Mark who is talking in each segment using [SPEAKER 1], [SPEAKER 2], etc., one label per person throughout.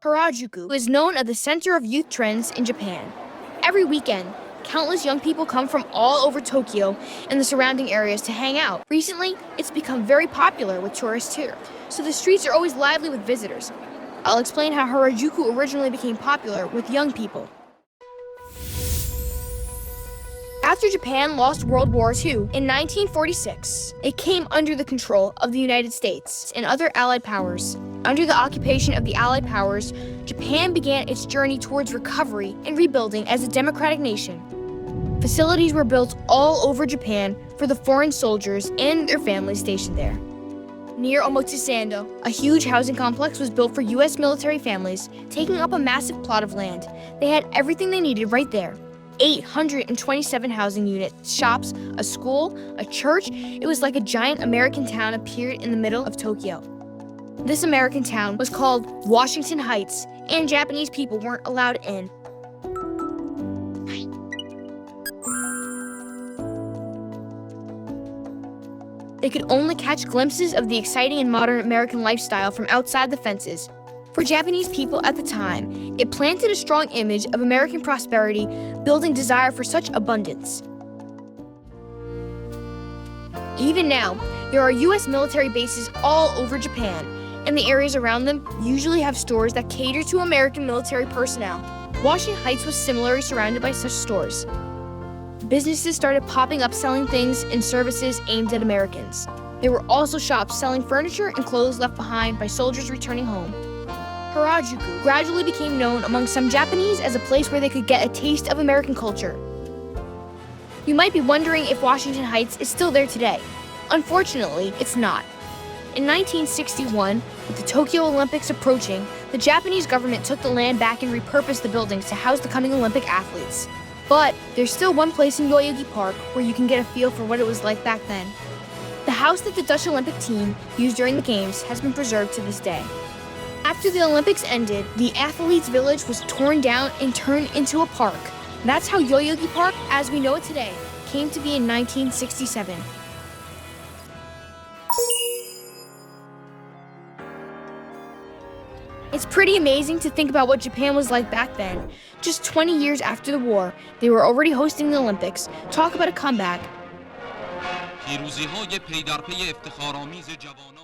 [SPEAKER 1] Harajuku is known as the center of youth trends in Japan. Every weekend, countless young people come from all over Tokyo and the surrounding areas to hang out. Recently, it's become very popular with tourists here, so the streets are always lively with visitors. I'll explain how Harajuku originally became popular with young people. After Japan lost World War II in 1946, it came under the control of the United States and other Allied powers. Under the occupation of the Allied powers, Japan began its journey towards recovery and rebuilding as a democratic nation. Facilities were built all over Japan for the foreign soldiers and their families stationed there. Near Omotesando, a huge housing complex was built for U.S. military families, taking up a massive plot of land. They had everything they needed right there. 827 housing units, shops, a school, a church. It was like a giant American town appeared in the middle of Tokyo. This American town was called Washington Heights, and Japanese people weren't allowed in. They could only catch glimpses of the exciting and modern American lifestyle from outside the fences. For Japanese people at the time, it planted a strong image of American prosperity, building desire for such abundance. Even now, there are U.S. military bases all over Japan, and the areas around them usually have stores that cater to American military personnel. Washington Heights was similarly surrounded by such stores. Businesses started popping up selling things and services aimed at Americans. There were also shops selling furniture and clothes left behind by soldiers returning home. Harajuku gradually became known among some Japanese as a place where they could get a taste of American culture. You might be wondering if Washington Heights is still there today. Unfortunately, it's not. In 1961, with the Tokyo Olympics approaching, the Japanese government took the land back and repurposed the buildings to house the coming Olympic athletes. But there's still one place in Yoyogi Park where you can get a feel for what it was like back then. The house that the Dutch Olympic team used during the Games has been preserved to this day. After the Olympics ended, the athletes' village was torn down and turned into a park. That's how Yoyogi Park, as we know it today, came to be in 1967. It's pretty amazing to think about what Japan was like back then. Just 20 years after the war, they were already hosting the Olympics. Talk about a comeback.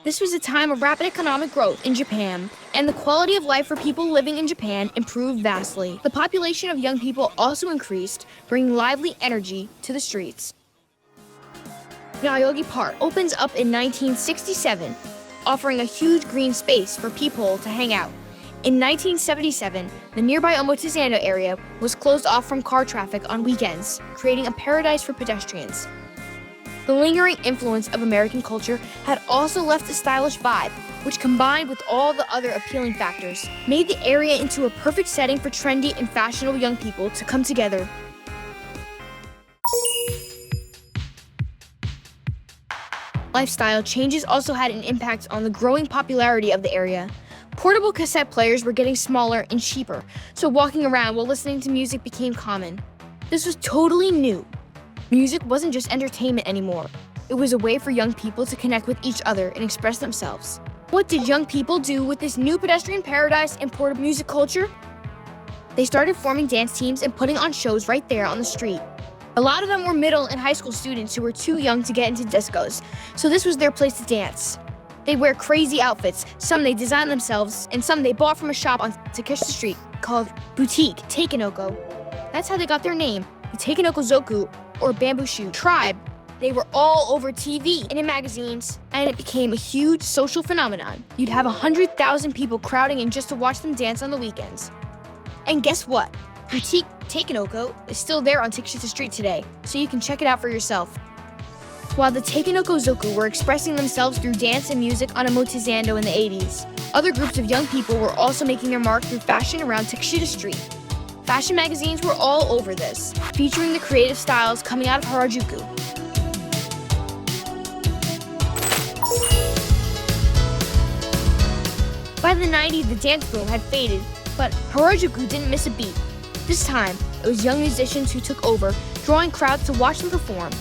[SPEAKER 1] This was a time of rapid economic growth in Japan, and the quality of life for people living in Japan improved vastly. The population of young people also increased, bringing lively energy to the streets. Yoyogi Park opens up in 1967, offering a huge green space for people to hang out. In 1977, the nearby Omotesando area was closed off from car traffic on weekends, creating a paradise for pedestrians. The lingering influence of American culture had also left a stylish vibe, which combined with all the other appealing factors, made the area into a perfect setting for trendy and fashionable young people to come together. Lifestyle changes also had an impact on the growing popularity of the area. Portable cassette players were getting smaller and cheaper, so walking around while listening to music became common. This was totally new. Music wasn't just entertainment anymore. It was a way for young people to connect with each other and express themselves. What did young people do with this new pedestrian paradise and portable music culture? They started forming dance teams and putting on shows right there on the street. A lot of them were middle and high school students who were too young to get into discos, so this was their place to dance. They wear crazy outfits, some they designed themselves, and some they bought from a shop on Takenoko Street called Boutique Takenoko. That's how they got their name, the Takenoko-zoku, or bamboo shoe tribe. They were all over TV and in magazines, and it became a huge social phenomenon. You'd have 100,000 people crowding in just to watch them dance on the weekends. And guess what? Boutique Takenoko is still there on Takenoko Street today, so you can check it out for yourself. While the Takenoko-zoku were expressing themselves through dance and music on Omotesando in the 80s, other groups of young people were also making their mark through fashion around Takenoko Street. Fashion magazines were all over this, featuring the creative styles coming out of Harajuku. By the 90s, the dance boom had faded, but Harajuku didn't miss a beat. This time, it was young musicians who took over, drawing crowds to watch them perform.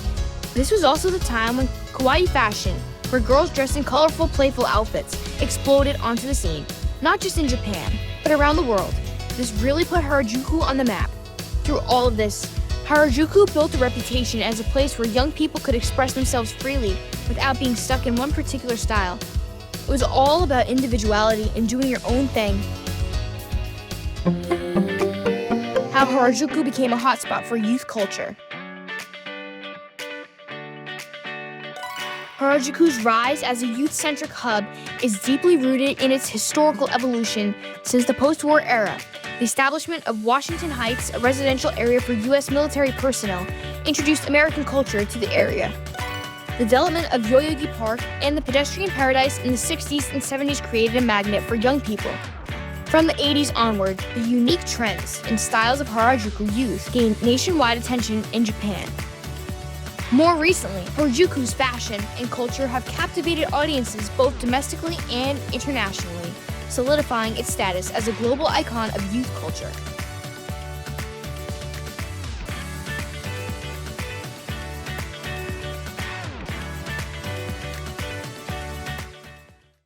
[SPEAKER 1] This was also the time when Kawaii fashion, where girls dressed in colorful, playful outfits, exploded onto the scene, not just in Japan, but around the world. This really put Harajuku on the map. Through all of this, Harajuku built a reputation as a place where young people could express themselves freely without being stuck in one particular style. It was all about individuality and doing your own thing. How Harajuku became a hotspot for youth culture. Harajuku's rise as a youth-centric hub is deeply rooted in its historical evolution since the post-war era. The establishment of Washington Heights, a residential area for U.S. military personnel, introduced American culture to the area. The development of Yoyogi Park and the pedestrian paradise in the 60s and 70s created a magnet for young people. From the 80s onward, the unique trends and styles of Harajuku youth gained nationwide attention in Japan. More recently, Harajuku's fashion and culture have captivated audiences both domestically and internationally, solidifying its status as a global icon of youth culture.